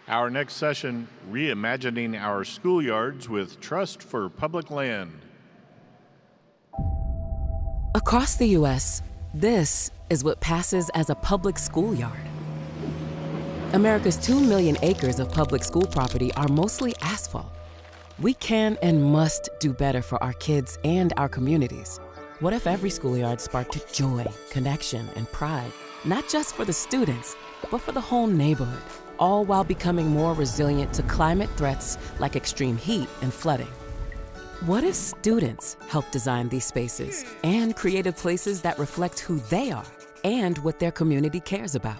Our next session, Reimagining Our Schoolyards with Trust for Public Land. Across the U.S., this is what passes as a public schoolyard. America's 2 million acres of public school property are mostly asphalt. We can and must do better for our kids and our communities. What if every schoolyard sparked joy, connection, and pride, not just for the students, but for the whole neighborhood, all while becoming more resilient to climate threats like extreme heat and flooding? What if students help design these spaces and creative places that reflect who they are and what their community cares about?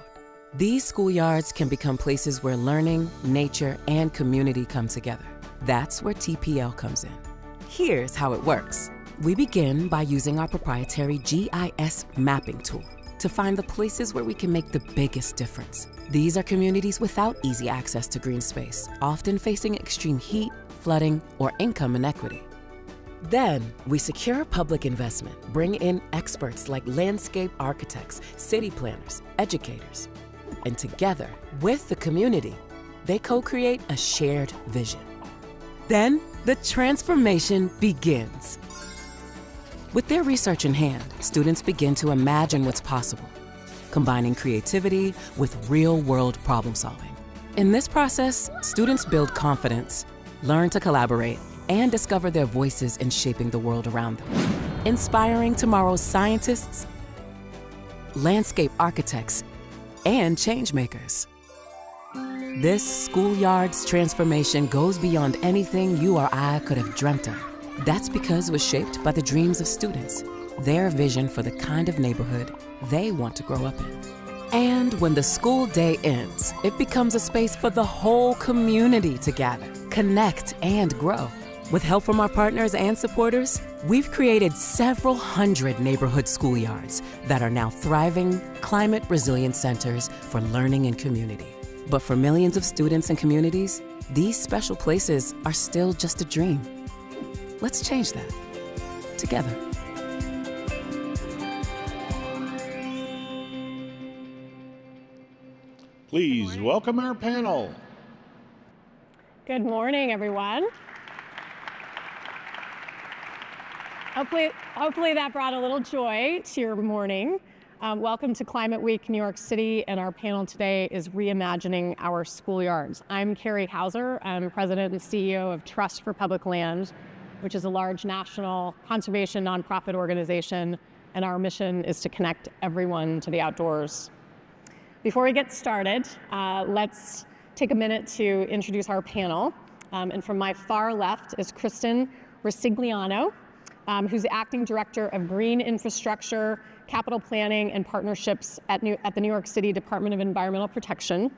These schoolyards can become places where learning, nature, and community come together. That's where TPL comes in. Here's how it works. We begin by using our proprietary GIS mapping tool to find the places where we can make the biggest difference. These are communities without easy access to green space, often facing extreme heat, flooding, or income inequity. Then, we secure public investment, bring in experts like landscape architects, city planners, educators, and together, with the community, they co-create a shared vision. Then, the transformation begins. With their research in hand, students begin to imagine what's possible, combining creativity with real-world problem solving. In this process, students build confidence, learn to collaborate, and discover their voices in shaping the world around them, inspiring tomorrow's scientists, landscape architects, and change makers. This schoolyard's transformation goes beyond anything you or I could have dreamt of. That's because it was shaped by the dreams of students, their vision for the kind of neighborhood they want to grow up in. And when the school day ends, it becomes a space for the whole community to gather, connect, and grow. With help from our partners and supporters, we've created several hundred neighborhood schoolyards that are now thriving, climate-resilient centers for learning and community. But for millions of students and communities, these special places are still just a dream. Let's change that, together. Please welcome our panel. Good morning, everyone. Hopefully that brought a little joy to your morning. Welcome to Climate Week New York City, and our panel today is Reimagining Our Schoolyards. I'm Carrie Hauser. I'm President and CEO of Trust for Public Land, which is a large national conservation nonprofit organization, and our mission is to connect everyone to the outdoors. Before we get started, let's take a minute to introduce our panel. And from my far left is Kristen Rosigliano, who's Acting Director of Green Infrastructure, Capital Planning, and Partnerships at the New York City Department of Environmental Protection.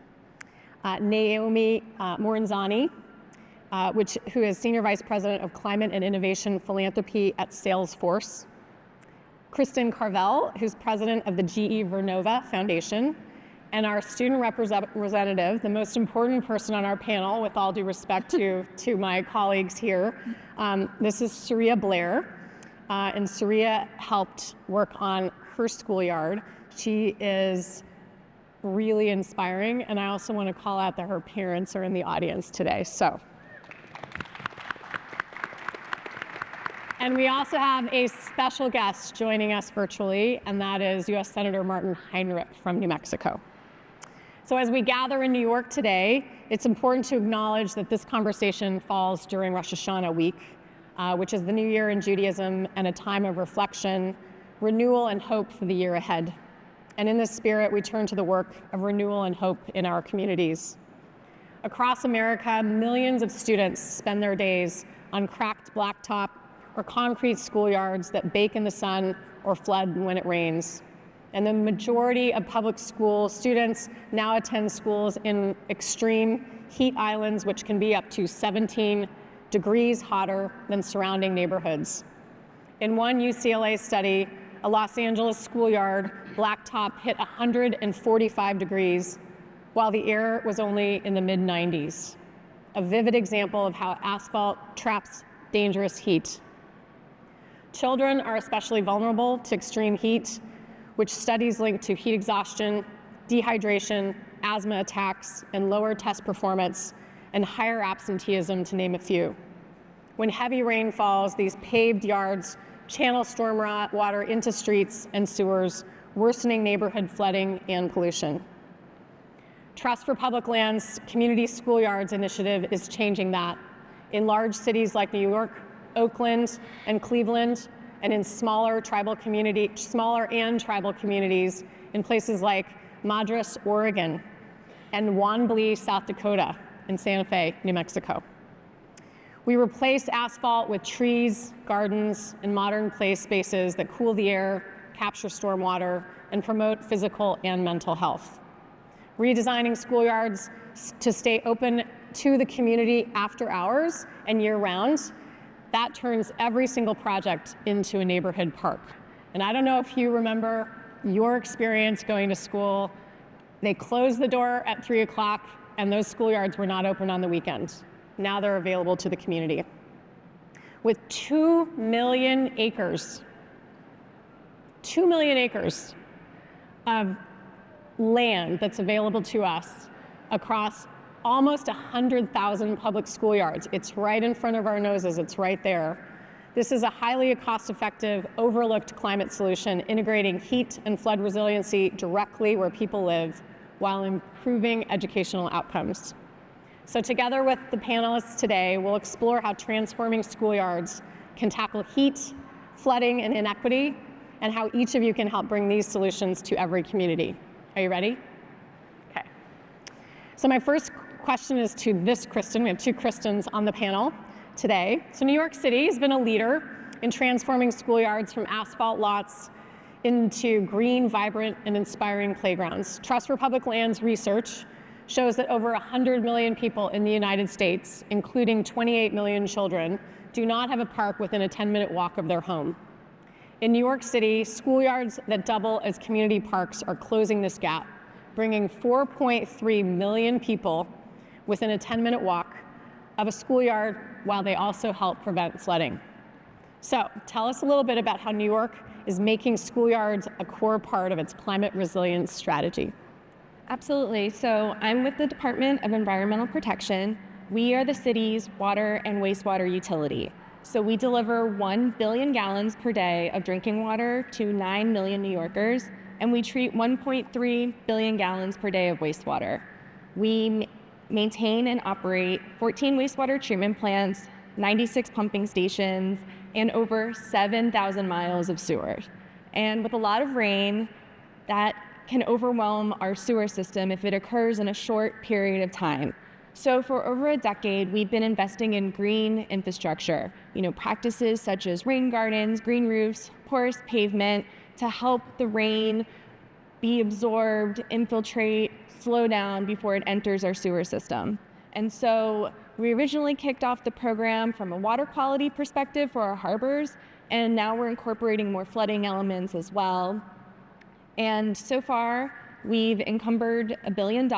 Naomi Moranzani, who is Senior Vice President of Climate and Innovation Philanthropy at Salesforce. Kristen Carvel, who's President of the GE Vernova Foundation. And our student representative, the most important person on our panel, with all due respect to my colleagues here. This is Saria Blair, and Saria helped work on her schoolyard. She is really inspiring, and I also want to call out that her parents are in the audience today. And we also have a special guest joining us virtually, and that is U.S. Senator Martin Heinrich from New Mexico. So as we gather in New York today, it's important to acknowledge that this conversation falls during Rosh Hashanah week, which is the new year in Judaism and a time of reflection, renewal, and hope for the year ahead. And in this spirit, we turn to the work of renewal and hope in our communities. Across America, millions of students spend their days on cracked blacktop or concrete schoolyards that bake in the sun or flood when it rains. And the majority of public school students now attend schools in extreme heat islands, which can be up to 17 degrees hotter than surrounding neighborhoods. In one UCLA study, a Los Angeles schoolyard blacktop hit 145 degrees, while the air was only in the mid-90s. A vivid example of how asphalt traps dangerous heat. Children are especially vulnerable to extreme heat, which studies link to heat exhaustion, dehydration, asthma attacks, and lower test performance, and higher absenteeism, to name a few. When heavy rain falls, these paved yards channel storm water into streets and sewers, worsening neighborhood flooding and pollution. Trust for Public Lands Community Schoolyards initiative is changing that in large cities like New York, Oakland, and Cleveland, and in smaller and tribal communities in places like Madras, Oregon, and Wanblee, South Dakota, and Santa Fe, New Mexico. We replace asphalt with trees, gardens, and modern play spaces that cool the air, capture stormwater, and promote physical and mental health. Redesigning schoolyards to stay open to the community after hours and year-round, that turns every single project into a neighborhood park. And I don't know if you remember your experience going to school. They closed the door at 3 o'clock, and those schoolyards were not open on the weekends. Now they're available to the community. With 2 million acres, 2 million acres of land that's available to us across almost 100,000 public schoolyards. It's right in front of our noses, it's right there. This is a highly cost-effective, overlooked climate solution, integrating heat and flood resiliency directly where people live while improving educational outcomes. So together with the panelists today, we'll explore how transforming schoolyards can tackle heat, flooding, and inequity, and how each of you can help bring these solutions to every community. Are you ready? Okay. So my first question is to this Kristen. We have two Kristens on the panel today. So New York City has been a leader in transforming schoolyards from asphalt lots into green, vibrant, and inspiring playgrounds. Trust for Public Lands research shows that over 100 million people in the United States, including 28 million children, do not have a park within a 10-minute walk of their home. In New York City, schoolyards that double as community parks are closing this gap, bringing 4.3 million people within a 10-minute walk of a schoolyard, while they also help prevent flooding. So tell us a little bit about how New York is making schoolyards a core part of its climate resilience strategy. Absolutely. So I'm with the Department of Environmental Protection. We are the city's water and wastewater utility. So we deliver 1 billion gallons per day of drinking water to 9 million New Yorkers, and we treat 1.3 billion gallons per day of wastewater. We maintain and operate 14 wastewater treatment plants, 96 pumping stations, and over 7,000 miles of sewers. And with a lot of rain, that can overwhelm our sewer system if it occurs in a short period of time. So for over a decade, we've been investing in green infrastructure, practices such as rain gardens, green roofs, porous pavement to help the rain be absorbed, infiltrate, slow down before it enters our sewer system. And so we originally kicked off the program from a water quality perspective for our harbors, and now we're incorporating more flooding elements as well. And so far, we've encumbered $1 billion,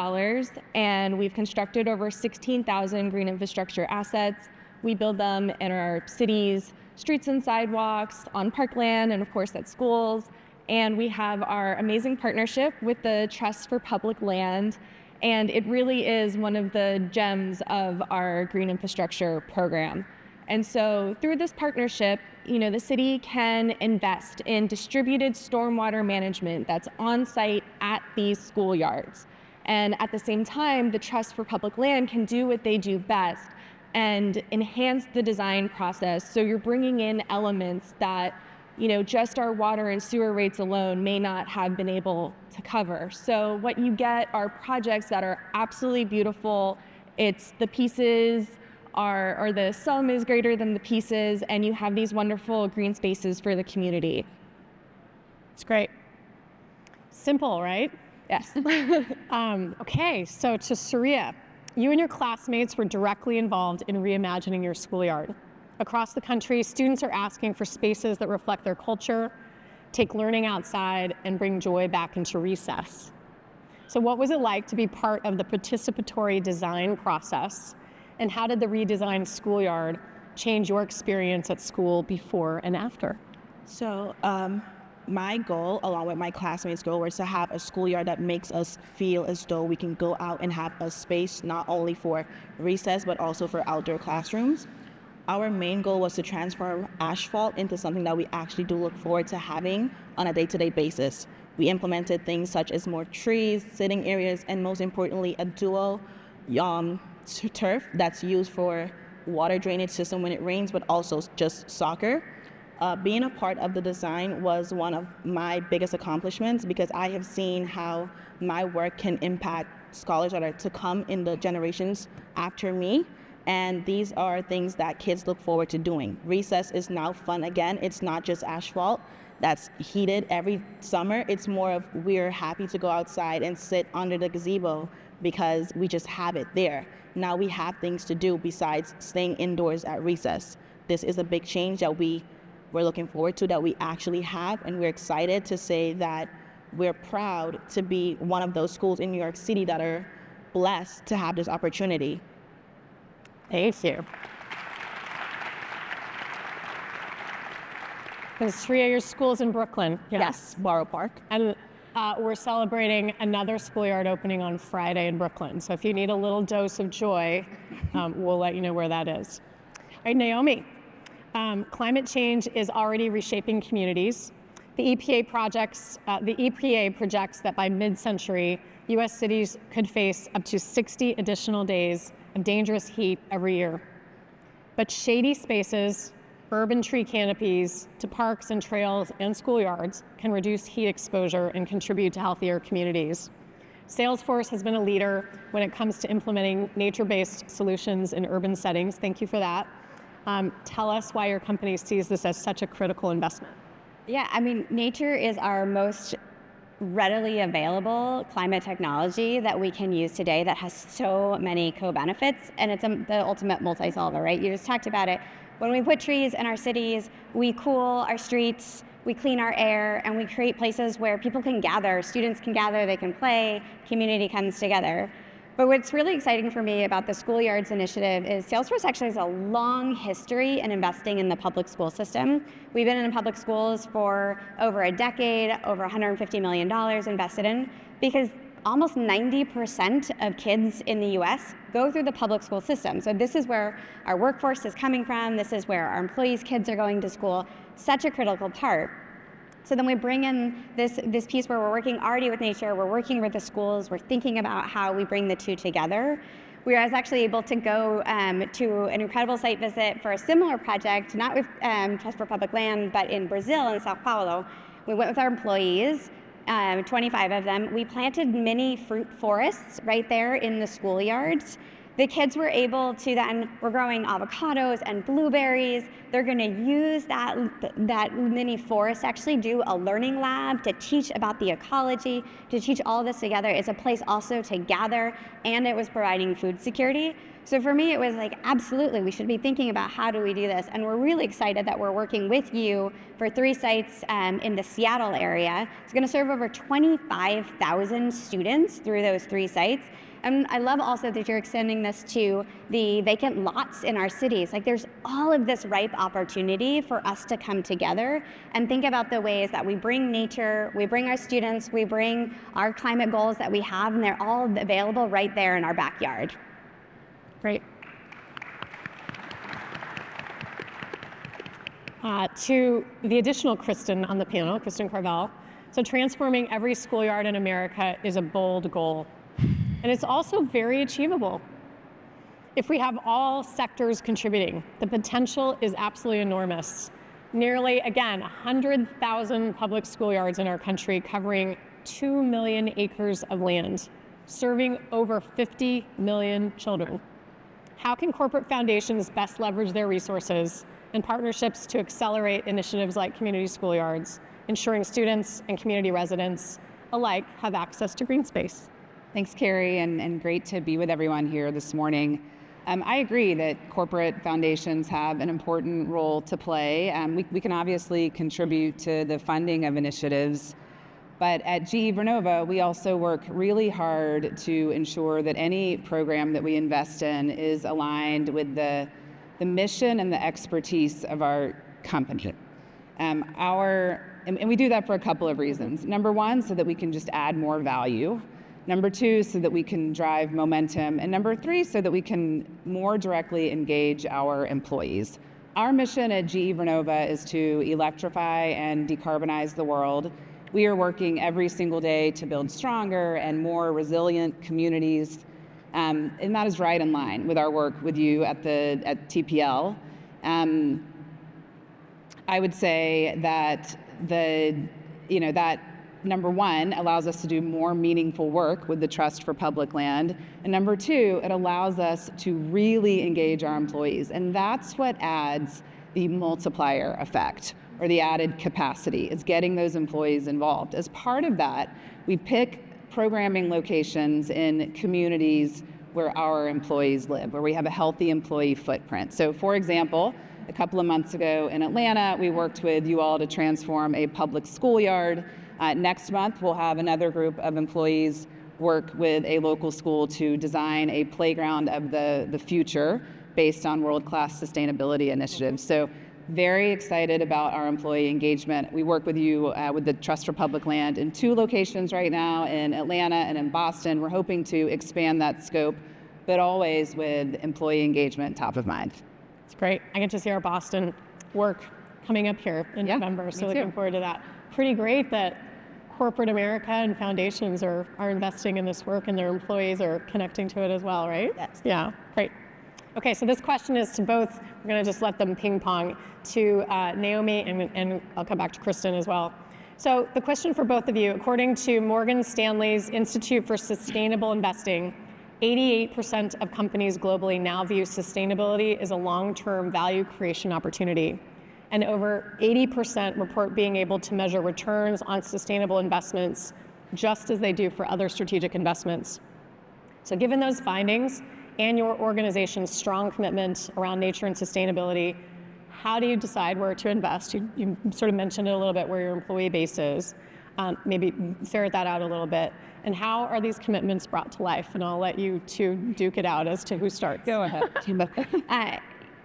and we've constructed over 16,000 green infrastructure assets. We build them in our cities, streets and sidewalks, on parkland, and of course at schools. And we have our amazing partnership with the Trust for Public Land, and it really is one of the gems of our green infrastructure program. And so through this partnership, the city can invest in distributed stormwater management that's on site at these schoolyards. And at the same time, the Trust for Public Land can do what they do best and enhance the design process. So you're bringing in elements that, just our water and sewer rates alone may not have been able to cover. So what you get are projects that are absolutely beautiful. It's the pieces or the sum is greater than the pieces, and you have these wonderful green spaces for the community. It's great. Simple, right? Yes. Okay, so to Surya, you and your classmates were directly involved in reimagining your schoolyard. Across the country, students are asking for spaces that reflect their culture, take learning outside, and bring joy back into recess. So what was it like to be part of the participatory design process? And how did the redesigned schoolyard change your experience at school before and after? So my goal, along with my classmates' goal, was to have a schoolyard that makes us feel as though we can go out and have a space not only for recess, but also for outdoor classrooms. Our main goal was to transform asphalt into something that we actually do look forward to having on a day-to-day basis. We implemented things such as more trees, sitting areas, and most importantly, a dual turf that's used for water drainage system when it rains, but also just soccer. Being a part of the design was one of my biggest accomplishments because I have seen how my work can impact scholars that are to come in the generations after me. And these are things that kids look forward to doing. Recess is now fun again. It's not just asphalt that's heated every summer. It's more of we're happy to go outside and sit under the gazebo because we just have it there. Now we have things to do besides staying indoors at recess. This is a big change that we're looking forward to, that we actually have, and we're excited to say that we're proud to be one of those schools in New York City that are blessed to have this opportunity. Thank you. There's 3 of your schools in Brooklyn. Yes, Borough Park. And we're celebrating another schoolyard opening on Friday in Brooklyn. So if you need a little dose of joy, we'll let you know where that is. All right, Naomi, climate change is already reshaping communities. The EPA projects that by mid-century, U.S. cities could face up to 60 additional days of dangerous heat every year. But shady spaces, urban tree canopies, to parks and trails and schoolyards can reduce heat exposure and contribute to healthier communities. Salesforce has been a leader when it comes to implementing nature-based solutions in urban settings. Thank you for that. Tell us why your company sees this as such a critical investment. Yeah, I mean, nature is our most readily available climate technology that we can use today that has so many co-benefits, and it's the ultimate multi-solver, right? You just talked about it. When we put trees in our cities, we cool our streets, we clean our air, and we create places where people can gather, students can gather, they can play, community comes together. But what's really exciting for me about the Schoolyards initiative is Salesforce actually has a long history in investing in the public school system. We've been in public schools for over a decade, over $150 million invested in, because almost 90% of kids in the US go through the public school system. So this is where our workforce is coming from. This is where our employees' kids are going to school. Such a critical part. So then we bring in this piece where we're working already with nature, we're working with the schools, we're thinking about how we bring the two together. We was actually able to go to an incredible site visit for a similar project, not with Trust for Public Land, but in Brazil, in Sao Paulo. We went with our employees, 25 of them. We planted mini fruit forests right there in the schoolyards. The kids were able to we're growing avocados and blueberries. They're gonna use that mini forest, actually do a learning lab to teach about the ecology, to teach all this together. It's a place also to gather, and it was providing food security. So for me, it was like, absolutely, we should be thinking about how do we do this? And we're really excited that we're working with you for 3 sites in the Seattle area. It's gonna serve over 25,000 students through those 3 sites. And I love also that you're extending this to the vacant lots in our cities. Like, there's all of this ripe opportunity for us to come together and think about the ways that we bring nature, we bring our students, we bring our climate goals that we have, and they're all available right there in our backyard. Great. To the additional Kristen on the panel, Kristen Carvel. So transforming every schoolyard in America is a bold goal. And it's also very achievable. If we have all sectors contributing, the potential is absolutely enormous. Nearly, again, 100,000 public schoolyards in our country covering 2 million acres of land, serving over 50 million children. How can corporate foundations best leverage their resources and partnerships to accelerate initiatives like Community Schoolyards, ensuring students and community residents alike have access to green space? Thanks, Carrie, and great to be with everyone here this morning. I agree that corporate foundations have an important role to play. We can obviously contribute to the funding of initiatives, but at GE Vernova, we also work really hard to ensure that any program that we invest in is aligned with the mission and the expertise of our company. Our And we do that for a couple of reasons. Number one, so that we can just add more value. Number two, so that we can drive momentum. And number three, so that we can more directly engage our employees. Our mission at GE Vernova is to electrify and decarbonize the world. We are working every single day to build stronger and more resilient communities. And that is right in line with our work with you at TPL. I would say that that number one allows us to do more meaningful work with the Trust for Public Land, and number two, it allows us to really engage our employees, and that's what adds the multiplier effect or the added capacity, is getting those employees involved. As part of that, we pick programming locations in communities where our employees live, where we have a healthy employee footprint. So for example, a couple of months ago in Atlanta, we worked with you all to transform a public schoolyard. Next month, we'll have another group of employees work with a local school to design a playground of the future based on world-class sustainability initiatives. So very excited about our employee engagement. We work with you with the Trust for Public Land in 2 locations right now, in Atlanta and in Boston. We're hoping to expand that scope, but always with employee engagement top of mind. It's great. I get to see our Boston work coming up here in November, so looking forward to that. Pretty great that corporate America and foundations are investing in this work and their employees are connecting to it as well, right? Yes. Yeah, great. Okay, so this question is to both, we're gonna just let them ping pong, to Naomi and I'll come back to Kristen as well. So the question for both of you, according to Morgan Stanley's Institute for Sustainable Investing, 88% of companies globally now view sustainability as a long-term value creation opportunity. And over 80% report being able to measure returns on sustainable investments just as they do for other strategic investments. So given those findings and your organization's strong commitment around nature and sustainability, how do you decide where to invest? You sort of mentioned it a little bit, where your employee base is. Maybe ferret that out a little bit. And how are these commitments brought to life? And I'll let you two duke it out as to who starts. Go ahead.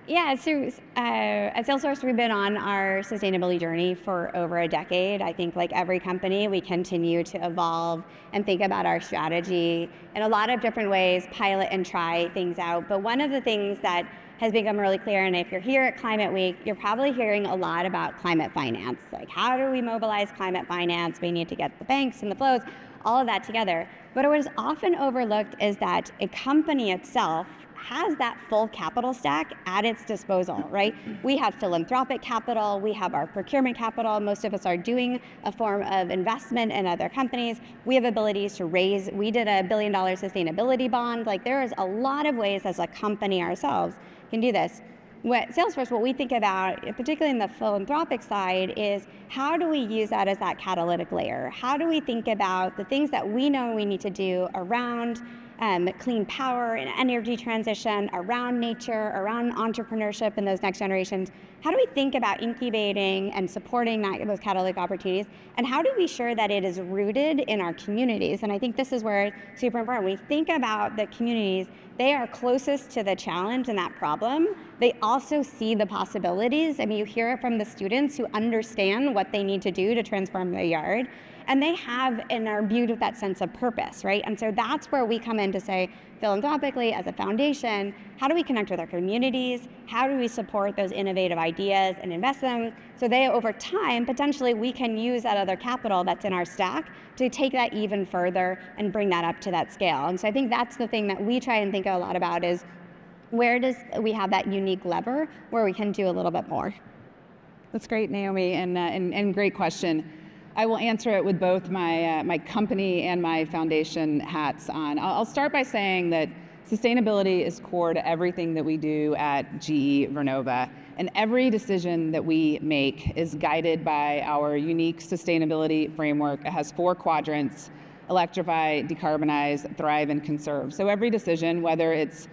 Yeah, so at Salesforce, we've been on our sustainability journey for over a decade. I think like every company, we continue to evolve and think about our strategy in a lot of different ways, pilot and try things out. But one of the things that has become really clear, and if you're here at Climate Week, you're probably hearing a lot about climate finance. Like, how do we mobilize climate finance? We need to get the banks and the flows, all of that together. But what is often overlooked is that a company itself has that full capital stack at its disposal, right? We have philanthropic capital, we have our procurement capital, most of us are doing a form of investment in other companies. We have abilities to raise, we did a $1 billion sustainability bond. Like, there is a lot of ways as a company ourselves can do this. Salesforce, what we think about, particularly in the philanthropic side, is how do we use that as that catalytic layer? How do we think about the things that we know we need to do around clean power and energy transition, around nature, around entrepreneurship and those next generations? How do we think about incubating and supporting those catalytic opportunities? And how do we ensure that it is rooted in our communities? And I think this is where it's super important. When we think about the communities, they are closest to the challenge and that problem. They also see the possibilities. I mean, you hear it from the students who understand what they need to do to transform their yard. And they have and are imbued with that sense of purpose, right? And so that's where we come in to say, philanthropically, as a foundation, how do we connect with our communities? How do we support those innovative ideas and invest them? So they, over time, potentially we can use that other capital that's in our stack to take that even further and bring that up to that scale. And so I think that's the thing that we try and think a lot about is, where does we have that unique lever where we can do a little bit more? That's great, Naomi, and great question. I will answer it with both my company and my foundation hats on. I'll start by saying that sustainability is core to everything that we do at GE Vernova, and every decision that we make is guided by our unique sustainability framework. It has 4 quadrants: electrify, decarbonize, thrive, and conserve. So every decision, whether it's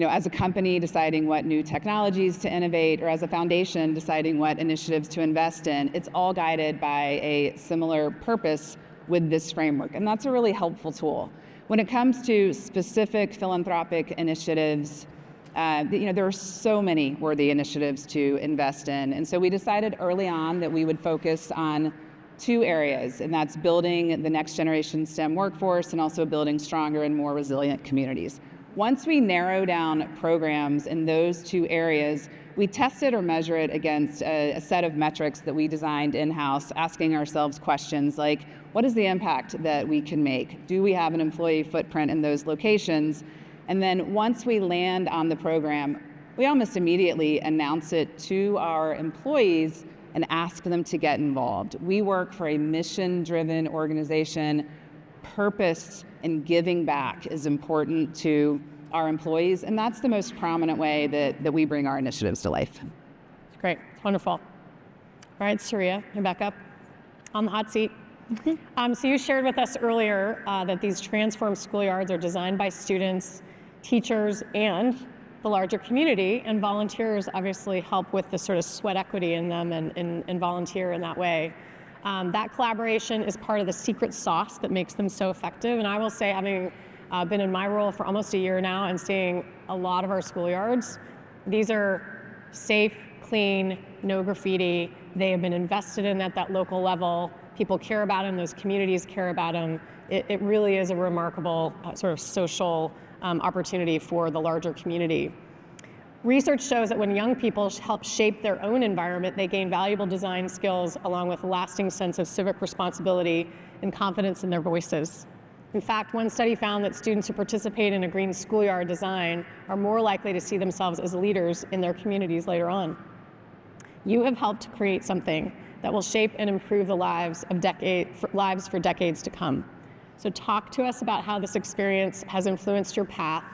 as a company deciding what new technologies to innovate, or as a foundation deciding what initiatives to invest in, it's all guided by a similar purpose with this framework. And that's a really helpful tool. When it comes to specific philanthropic initiatives, there are so many worthy initiatives to invest in. And so we decided early on that we would focus on two areas, and that's building the next generation STEM workforce and also building stronger and more resilient communities. Once we narrow down programs in those two areas, we test it or measure it against a set of metrics that we designed in-house, asking ourselves questions like, what is the impact that we can make? Do we have an employee footprint in those locations? And then once we land on the program, we almost immediately announce it to our employees and ask them to get involved. We work for a mission-driven organization. Purpose and giving back is important to our employees, and that's the most prominent way that we bring our initiatives to life. Great, wonderful. All right, Surya, you're back up on the hot seat. So you shared with us earlier that these transformed schoolyards are designed by students, teachers, and the larger community, and volunteers obviously help with the sort of sweat equity in them and volunteer in that way. That collaboration is part of the secret sauce that makes them so effective. And I will say, having been in my role for almost a year now and seeing a lot of our schoolyards, these are safe, clean, no graffiti. They have been invested in at that local level. People care about them, those communities care about them. It really is a remarkable sort of social opportunity for the larger community. Research shows that when young people help shape their own environment, they gain valuable design skills along with a lasting sense of civic responsibility and confidence in their voices. In fact, one study found that students who participate in a green schoolyard design are more likely to see themselves as leaders in their communities later on. You have helped create something that will shape and improve the lives for decades to come. So talk to us about how this experience has influenced your path,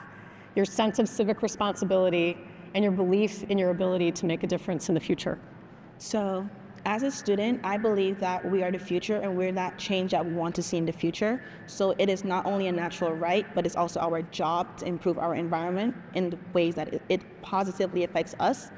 your sense of civic responsibility, and your belief in your ability to make a difference in the future. So as a student, I believe that we are the future and we're that change that we want to see in the future. So it is not only a natural right, but it's also our job to improve our environment in the ways that it positively affects us.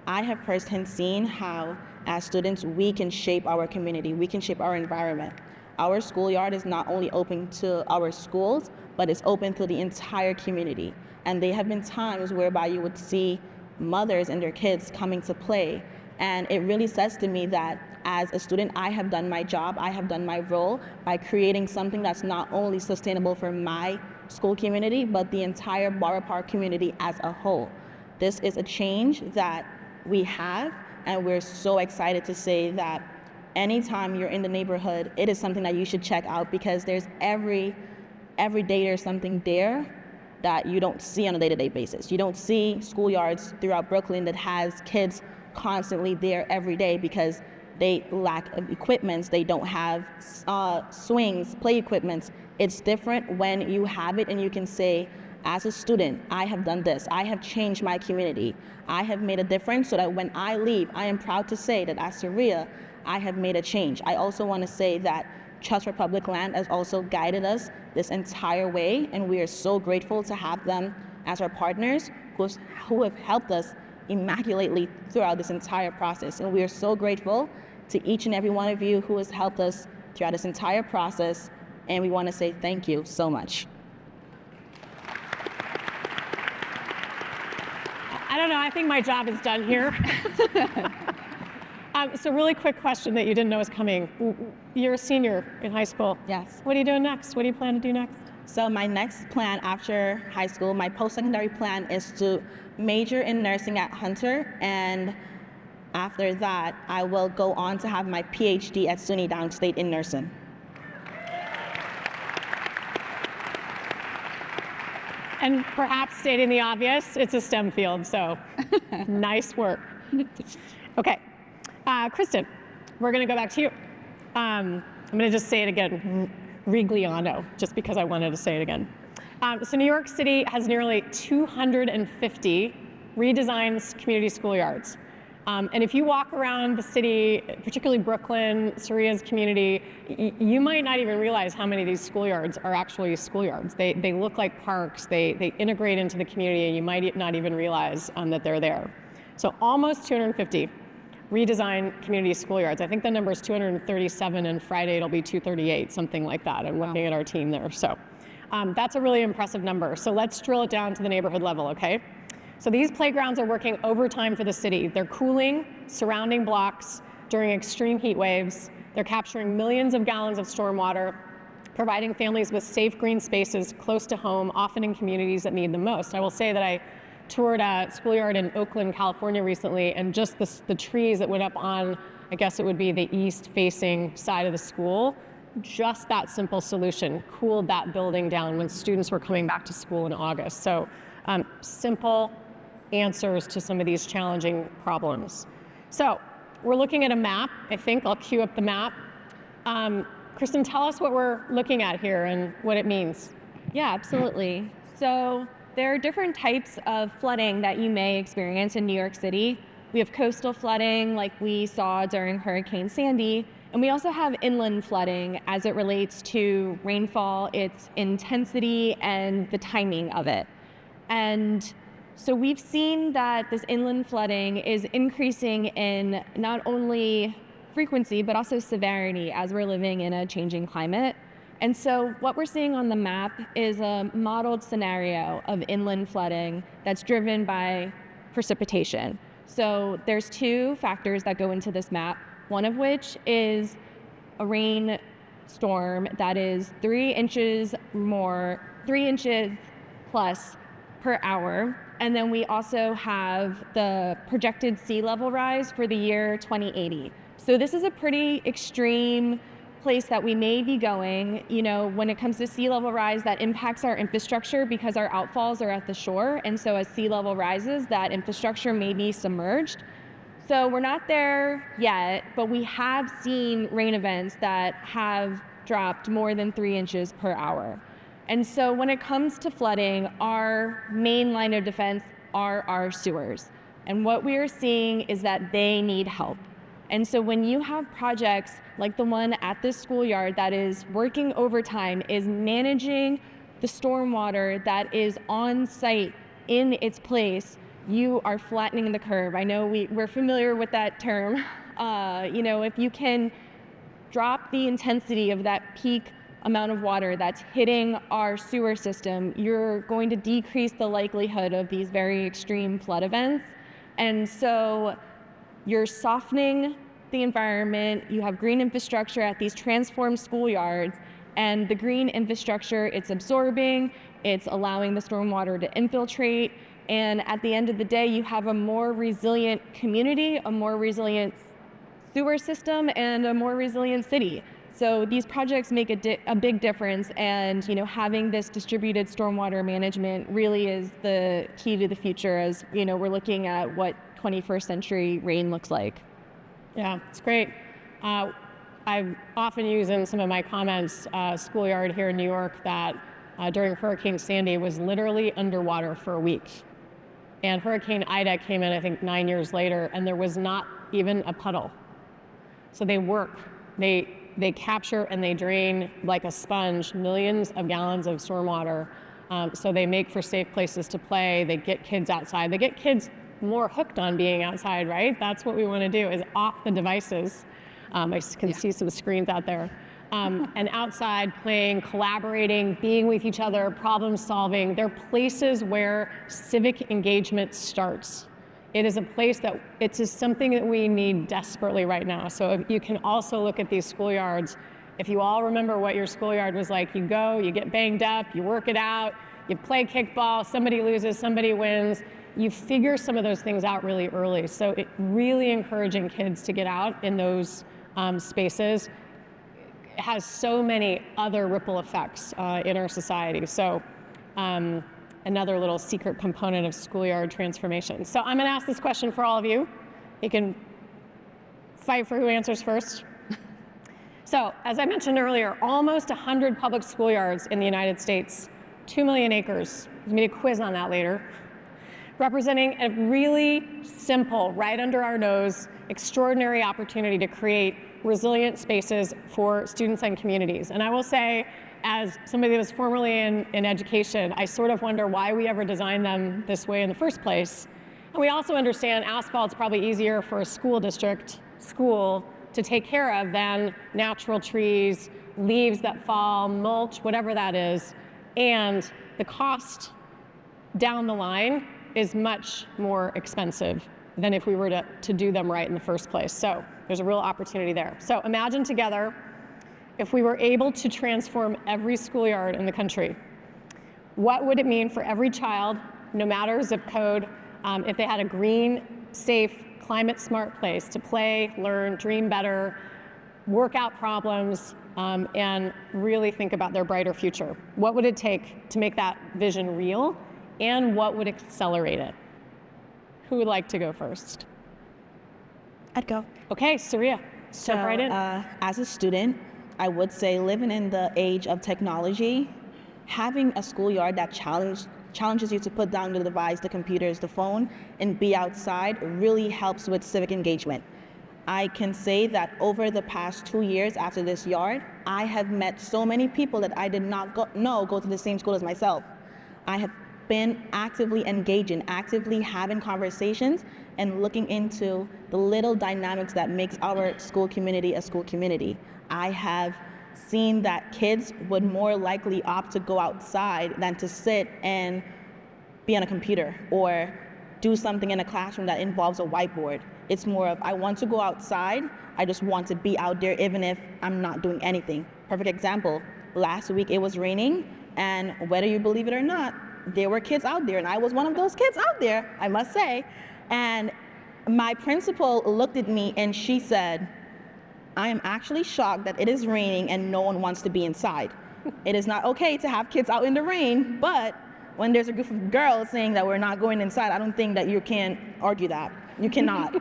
I have firsthand seen how, as students, we can shape our community, we can shape our environment. Our schoolyard is not only open to our schools, but it's open to the entire community. And there have been times whereby you would see mothers and their kids coming to play. And it really says to me that as a student, I have done my job, I have done my role by creating something that's not only sustainable for my school community, but the entire Borough Park community as a whole. This is a change that we have, and we're so excited to say that anytime you're in the neighborhood, it is something that you should check out, because there's every day there's something there that you don't see on a day-to-day basis. You don't see schoolyards throughout Brooklyn that has kids constantly there every day because they lack of equipment. They don't have swings, play equipment. It's different when you have it and you can say, as a student, I have done this. I have changed my community. I have made a difference so that when I leave, I am proud to say that as Surya, I have made a change. I also want to say that Trust for Public Land has also guided us this entire way, and we are so grateful to have them as our partners who have helped us immaculately throughout this entire process. And we are so grateful to each and every one of you who has helped us throughout this entire process, and we want to say thank you so much. I don't know, I think my job is done here. So really quick question that you didn't know was coming. You're a senior in high school. Yes. What are you doing next? What do you plan to do next? So my next plan after high school, my post-secondary plan is to major in nursing at Hunter, and after that, I will go on to have my PhD at SUNY Downstate in nursing. And perhaps stating the obvious, it's a STEM field, so nice work. Okay, Kristen, we're gonna go back to you. I'm gonna just say it again, Rigliano, just because I wanted to say it again. So New York City has nearly 250 redesigned community schoolyards. And if you walk around the city, particularly Brooklyn, Surya's community, you might not even realize how many of these schoolyards are actually schoolyards. They look like parks, they integrate into the community, and you might not even realize that they're there. So almost 250 redesigned community schoolyards. I think the number is 237, and Friday it'll be 238, something like that. I'm looking at our team there. So that's a really impressive number. So let's drill it down to the neighborhood level, okay? So these playgrounds are working overtime for the city. They're cooling surrounding blocks during extreme heat waves. They're capturing millions of gallons of stormwater, providing families with safe green spaces close to home, often in communities that need them most. I will say that I toured a schoolyard in Oakland, California recently, and just the trees that went up on, I guess it would be the east-facing side of the school, just that simple solution cooled that building down when students were coming back to school in August. So simple answers to some of these challenging problems. So we're looking at a map. I think I'll cue up the map. Kristen, tell us what we're looking at here and what it means. Yeah, absolutely. So there are different types of flooding that you may experience in New York City. We have coastal flooding like we saw during Hurricane Sandy, and we also have inland flooding as it relates to rainfall, its intensity, and the timing of it. And so we've seen that this inland flooding is increasing in not only frequency, but also severity as we're living in a changing climate. And so what we're seeing on the map is a modeled scenario of inland flooding that's driven by precipitation. So there's two factors that go into this map, one of which is a rain storm that is 3 inches plus per hour. And then we also have the projected sea level rise for the year 2080. So this is a pretty extreme place that we may be going. You know, when it comes to sea level rise, that impacts our infrastructure because our outfalls are at the shore. And so as sea level rises, that infrastructure may be submerged. So we're not there yet, but we have seen rain events that have dropped more than 3 inches per hour. And so when it comes to flooding, our main line of defense are our sewers. And what we are seeing is that they need help. And so when you have projects like the one at this schoolyard that is working overtime, is managing the stormwater that is on site in its place, you are flattening the curve. I know we're familiar with that term. You know, if you can drop the intensity of that peak amount of water that's hitting our sewer system, you're going to decrease the likelihood of these very extreme flood events. And so you're softening the environment, you have green infrastructure at these transformed schoolyards, and the green infrastructure, it's absorbing, it's allowing the stormwater to infiltrate, and at the end of the day, you have a more resilient community, a more resilient sewer system, and a more resilient city. So these projects make a big difference, and you know, having this distributed stormwater management really is the key to the future as you know, we're looking at what 21st century rain looks like. Yeah, it's great. I've often used in some of my comments schoolyard here in New York that during Hurricane Sandy was literally underwater for a week. And Hurricane Ida came in, I think, 9 years later, and there was not even a puddle. So they work. They capture and they drain like a sponge millions of gallons of stormwater. So they make for safe places to play. They get kids outside. They get kids more hooked on being outside, right? That's what we want to do, is off the devices. I can see some screens out there. And outside playing, collaborating, being with each other, problem solving. They're places where civic engagement starts. It is a place that it's just something that we need desperately right now. So if you can also look at these schoolyards. If you all remember what your schoolyard was like, you go, you get banged up, you work it out, you play kickball, somebody loses, somebody wins. You figure some of those things out really early. So it really encouraging kids to get out in those spaces. It has so many other ripple effects in our society. So another little secret component of schoolyard transformation. So I'm going to ask this question for all of you. You can fight for who answers first. So as I mentioned earlier, almost 100 public schoolyards in the United States, 2 million acres. There's going to be a quiz on that later. Representing a really simple, right under our nose, extraordinary opportunity to create resilient spaces for students and communities. And I will say, as somebody that was formerly in education, I sort of wonder why we ever designed them this way in the first place. And we also understand asphalt's probably easier for a school to take care of than natural trees, leaves that fall, mulch, whatever that is. And the cost down the line is much more expensive than if we were to do them right in the first place. So there's a real opportunity there. So imagine together if we were able to transform every schoolyard in the country. What would it mean for every child, no matter zip code, if they had a green, safe, climate-smart place to play, learn, dream better, work out problems, and really think about their brighter future? What would it take to make that vision real, and what would accelerate it? Who would like to go first? I'd go. Okay, Saria, jump right in. As a student, I would say living in the age of technology, having a schoolyard that challenges you to put down the device, the computers, the phone, and be outside really helps with civic engagement. I can say that over the past 2 years after this yard, I have met so many people that I did not know go to the same school as myself. I have been actively engaging, actively having conversations, and looking into the little dynamics that makes our school community a school community. I have seen that kids would more likely opt to go outside than to sit and be on a computer or do something in a classroom that involves a whiteboard. It's more of, I want to go outside, I just want to be out there even if I'm not doing anything. Perfect example, last week it was raining, and whether you believe it or not, there were kids out there, and I was one of those kids out there, I must say. And my principal looked at me and she said, I am actually shocked that it is raining and no one wants to be inside. It is not okay to have kids out in the rain, but when there's a group of girls saying that we're not going inside, I don't think that you can argue that. You cannot.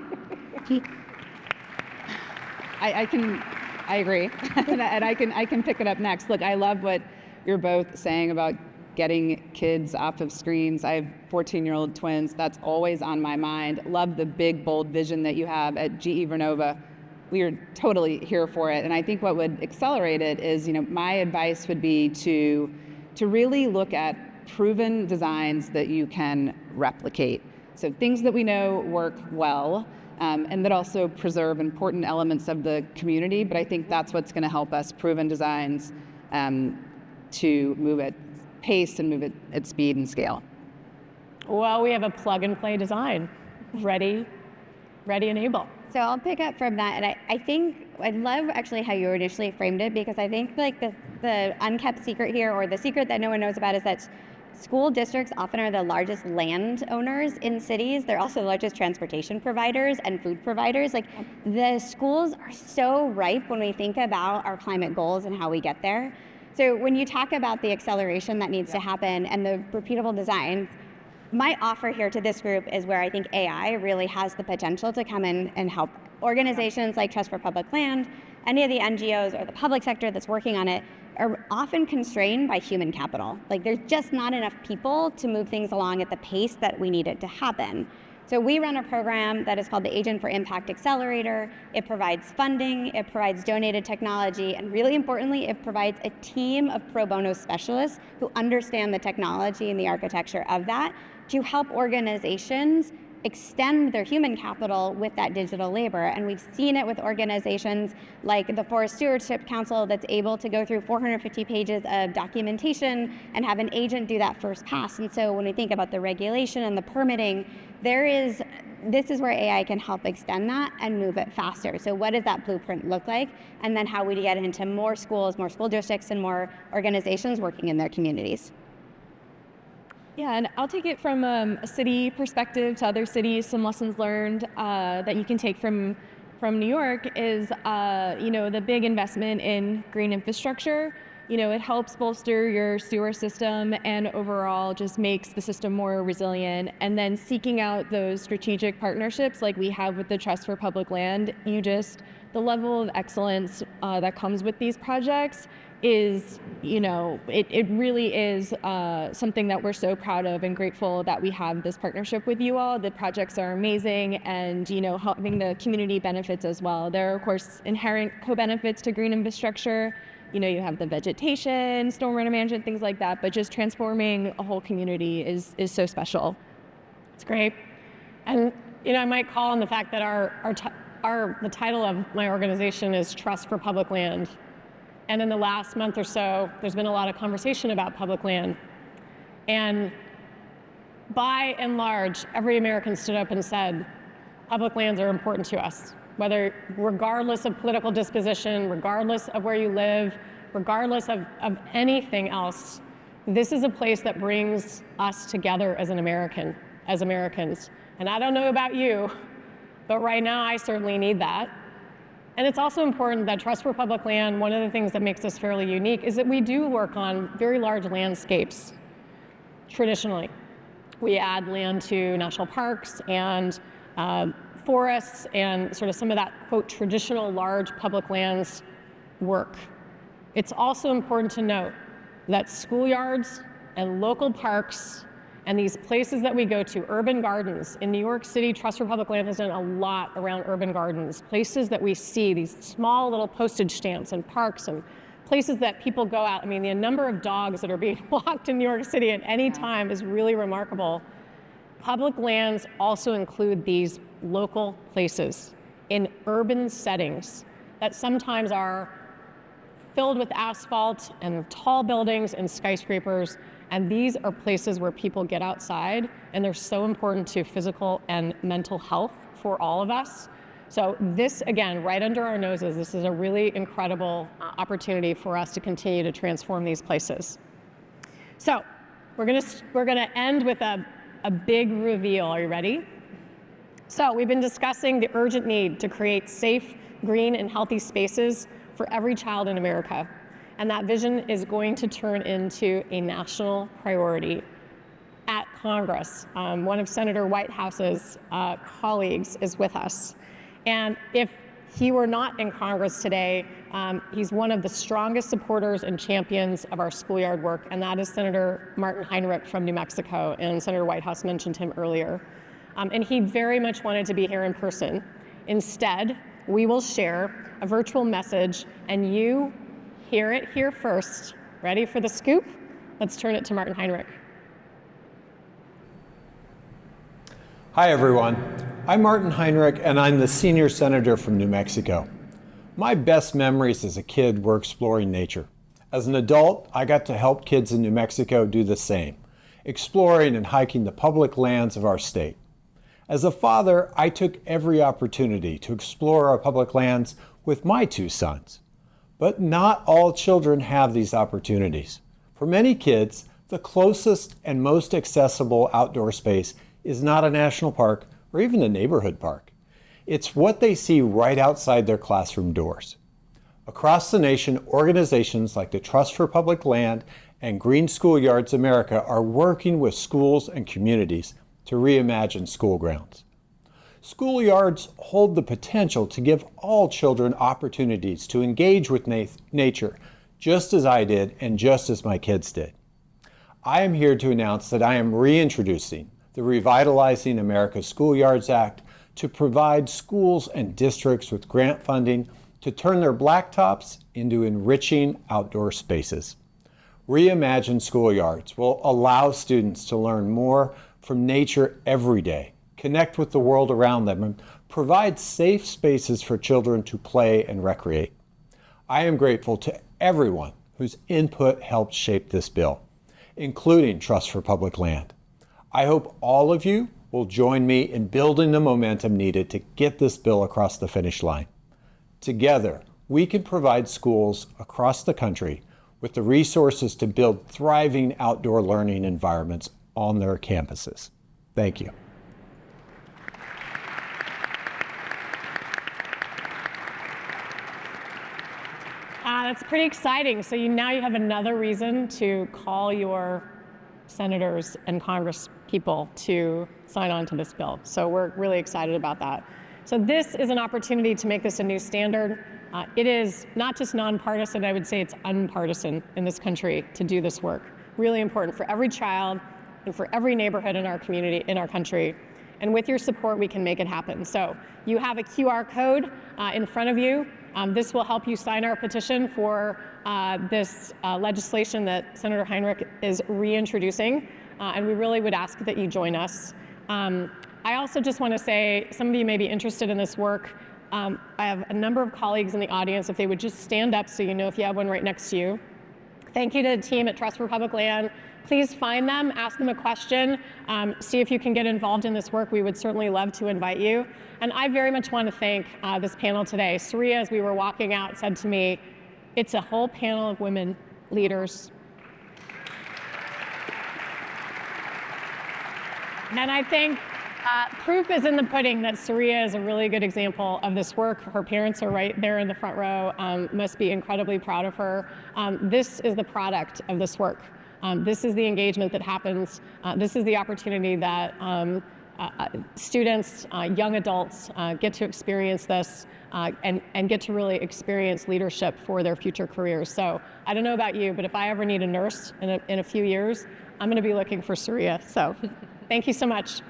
I agree, and I can pick it up next. Look, I love what you're both saying about getting kids off of screens. I have 14-year-old twins. That's always on my mind. Love the big, bold vision that you have at GE Vernova. We are totally here for it. And I think what would accelerate it is, my advice would be to really look at proven designs that you can replicate. So things that we know work well, and that also preserve important elements of the community. But I think that's what's going to help us, proven designs, to move at pace and move at speed and scale. Well, we have a plug and play design, ready and able. So I'll pick up from that, and I think I love actually how you initially framed it, because I think like the unkept secret here, or the secret that no one knows about, is that school districts often are the largest landowners in cities. They're also the largest transportation providers and food providers. Like, the schools are so ripe when we think about our climate goals and how we get there. So when you talk about the acceleration that needs to happen and the repeatable designs, my offer here to this group is where I think AI really has the potential to come in and help. Organizations like Trust for Public Land, any of the NGOs or the public sector that's working on it, are often constrained by human capital. Like, there's just not enough people to move things along at the pace that we need it to happen. So we run a program that is called the Agent for Impact Accelerator. It provides funding, it provides donated technology, and really importantly, it provides a team of pro bono specialists who understand the technology and the architecture of that to help organizations extend their human capital with that digital labor. And we've seen it with organizations like the Forest Stewardship Council that's able to go through 450 pages of documentation and have an agent do that first pass. And so when we think about the regulation and the permitting, this is where AI can help extend that and move it faster. So what does that blueprint look like? And then how we get into more schools, more school districts, and more organizations working in their communities. Yeah, and I'll take it from a city perspective to other cities. Some lessons learned that you can take from New York is, the big investment in green infrastructure. It helps bolster your sewer system and overall just makes the system more resilient. And then seeking out those strategic partnerships like we have with the Trust for Public Land, the level of excellence that comes with these projects is, it really is something that we're so proud of and grateful that we have this partnership with you all. The projects are amazing, and helping the community benefits as well. There are, of course, inherent co-benefits to green infrastructure. You have the vegetation, stormwater management, things like that, but just transforming a whole community is so special. It's great. And I might call on the fact that the title of my organization is Trust for Public Land. And in the last month or so, there's been a lot of conversation about public land. And by and large, every American stood up and said, public lands are important to us, regardless of political disposition, regardless of where you live, regardless of anything else. This is a place that brings us together as Americans. And I don't know about you, but right now I certainly need that. And it's also important that Trust for Public Land, one of the things that makes us fairly unique is that we do work on very large landscapes traditionally. We add land to national parks and forests and sort of some of that, quote, traditional large public lands work. It's also important to note that schoolyards and local parks and these places that we go to, urban gardens. In New York City, Trust for Public Land has done a lot around urban gardens, places that we see, these small little postage stamps and parks and places that people go out. I mean, the number of dogs that are being walked in New York City at any time is really remarkable. Public lands also include these local places in urban settings that sometimes are filled with asphalt and tall buildings and skyscrapers. And these are places where people get outside, and they're so important to physical and mental health for all of us. So this, again, right under our noses, this is a really incredible opportunity for us to continue to transform these places. So we're gonna end with a big reveal. Are you ready? So we've been discussing the urgent need to create safe, green, and healthy spaces for every child in America. And that vision is going to turn into a national priority at Congress. One of Senator Whitehouse's colleagues is with us. And if he were not in Congress today, he's one of the strongest supporters and champions of our schoolyard work, and that is Senator Martin Heinrich from New Mexico, and Senator Whitehouse mentioned him earlier. And he very much wanted to be here in person. Instead, we will share a virtual message, and you hear it here first. Ready for the scoop? Let's turn it to Martin Heinrich. Hi everyone, I'm Martin Heinrich and I'm the senior senator from New Mexico. My best memories as a kid were exploring nature. As an adult, I got to help kids in New Mexico do the same, exploring and hiking the public lands of our state. As a father, I took every opportunity to explore our public lands with my two sons. But not all children have these opportunities. For many kids, the closest and most accessible outdoor space is not a national park or even a neighborhood park. It's what they see right outside their classroom doors. Across the nation, organizations like the Trust for Public Land and Green Schoolyards America are working with schools and communities to reimagine school grounds. Schoolyards hold the potential to give all children opportunities to engage with nature, just as I did and just as my kids did. I am here to announce that I am reintroducing the Revitalizing America's Schoolyards Act to provide schools and districts with grant funding to turn their blacktops into enriching outdoor spaces. Reimagined Schoolyards will allow students to learn more from nature every day, connect with the world around them, and provide safe spaces for children to play and recreate. I am grateful to everyone whose input helped shape this bill, including Trust for Public Land. I hope all of you will join me in building the momentum needed to get this bill across the finish line. Together, we can provide schools across the country with the resources to build thriving outdoor learning environments on their campuses. Thank you. That's pretty exciting. So now you have another reason to call your senators and Congress people to sign on to this bill. So we're really excited about that. So this is an opportunity to make this a new standard. It is not just nonpartisan, I would say it's unpartisan in this country to do this work. Really important for every child and for every neighborhood in our community, in our country. And with your support, we can make it happen. So you have a QR code in front of you. This will help you sign our petition for this legislation that Senator Heinrich is reintroducing, and we really would ask that you join us. I also just want to say, some of you may be interested in this work. I have a number of colleagues in the audience, if they would just stand up so you know if you have one right next to you. Thank you to the team at Trust for Public Land, Please find them, ask them a question, see if you can get involved in this work. We would certainly love to invite you. And I very much want to thank this panel today. Saria, as we were walking out, said to me, it's a whole panel of women leaders. And I think proof is in the pudding that Saria is a really good example of this work. Her parents are right there in the front row, must be incredibly proud of her. This is the product of this work. This is the engagement that happens. This is the opportunity that students, young adults get to experience this and get to really experience leadership for their future careers. So I don't know about you, but if I ever need a nurse in a few years, I'm going to be looking for Saria. So thank you so much.